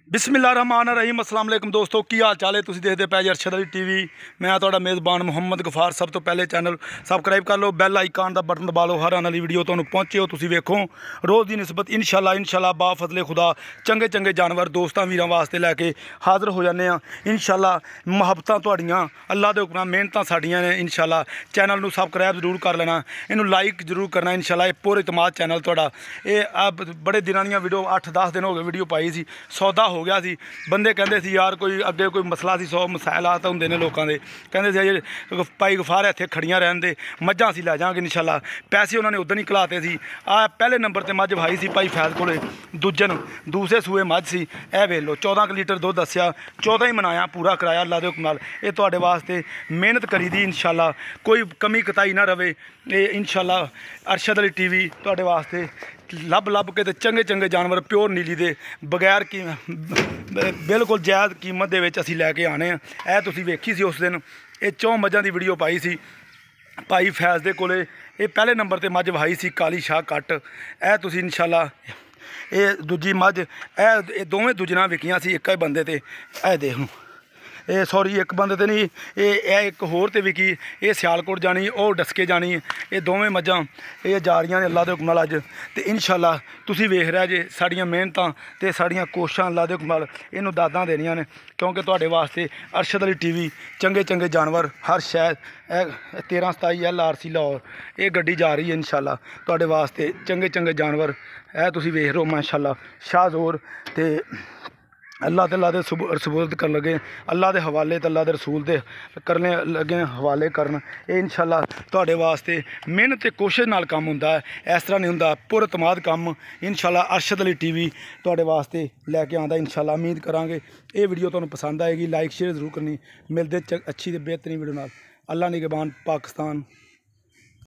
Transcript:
बिस्मिल्लाहिर्रहमानिर्रहीम अस्सलाम वालेकुम दोस्तों की हाल चाल है। तुसीं देखदे पए जी अरशद अली टीवी। मैं तुहाडा मेज़बान मुहम्मद गफार। सब तो पहले चैनल सबकराइब कर लो, बैल आइकन का बटन दबा लो, हर आने वाली वीडियो तुहानूं पहुँचे हो तुसीं वेखो। रोज़ की निस्बत इंशाअल्लाह बा फजले खुदा चंगे चंगे जानवर दोस्तां वीरां वास्ते लैके हाज़र हो जाने इंशाअल्लाह। मुहब्बतां तुहाड़ियां अल्लाह दे हुक्म मेहनतां साडियां ने इंशाअल्लाह। चैनल नूं सबकराइब जरूर कर लेना, इनू लाइक जरूर करना इंशाअल्लाह। ये पूरे इतमाद चैनल तुहाडा। ये बड़े दिनां दी वीडियो 8-10 दिन हो गए वीडियो पाई सी, सौदा हो गया सी। बंदे कहते सी यार कोई अगे कोई मसला सी, 100 मसाइलात होंदे ने लोगों के। कहते सी अजे भाई गफार इत्थे खड़ियां रहन दे, मझां असीं लै जावांगे इंशाअल्लाह। पैसे उन्होंने उधर ही घलाते सी। पहले नंबर ते मझ भाई सी भाई फैज़ कोले, दूसरे सूए मझ सी। ए वेख लो 14 लीटर दुध दस्सिया, 14 ही मनाया, पूरा कराया अल्लाह दे हुक्म नाल। ये तुहाडे वास्ते मेहनत करी दी इंशाअल्लाह, कोई कमी कताई ना रवे। ये इंशाअल्लाह अरशद अली टीवी तुहाडे वास्ते लभ के चंगे चंगे जानवर प्योर नीली दे बगैर की बिल्कुल जायज़ कीमत दे विच असीं लैके आने। ए तुसीं वेखी सी उस दिन, ये 4 मझां दी वीडियो पाई सी भाई फैज़ दे कोले। ये पहले नंबर ते मझ वहाई सी काली शाह कट। ए तुसीं इंशाअल्लाह ये दूजी मझ ए दोवें दूजना विकियां सी एक ही बंदे ते। ए देख लो ये सॉरी एक बंदे ते नहीं, ये एक होर ते विकी, ये सियालकोट जानी और डसके जानी। ये दोवें मझां ये जा रही ने अल्लाह दे हुक्म नाल अज। ते इंशाअल्लाह तुसीं वेख रहे जे साड़ियां मेहनतां ते साड़ियां कोशिशां अल्लाह दे हुक्म नाल इहनूं दादां देनियां ने, क्योंकि तुहाडे वास्ते अरशद अली टीवी चंगे चंगे जानवर हर शहर 1327 LRC लाहौर ये गड्डी जा रही है इंशाअल्लाह तुहाडे वास्ते। चंगे चंगे जानवर ए तुसीं वेख रहे हो माशाअल्लाह। शाहजोर ते अल्लाह तआला दे सबूत कर लगे, अल्लाह के हवाले तो अल्लाह के रसूल के करने लगे हवाले करन। ये इंशाअल्लाह तुहाडे वास्ते मेहनत ते कोशिश नाल काम हुंदा है, इस तरह नहीं हुंदा। पुरतमाद काम इंशाअल्लाह अरशद अली टीवी तुहाडे वास्ते लैके आंदा इंशाअल्लाह। उम्मीद करांगे ये वीडियो तुहानूं पसंद आएगी, लाइक शेयर जरूर करनी। मिलदे अच्छी ते बेहतरीन वीडियो नाल। अल्लाह निगहबान पाकिस्तान।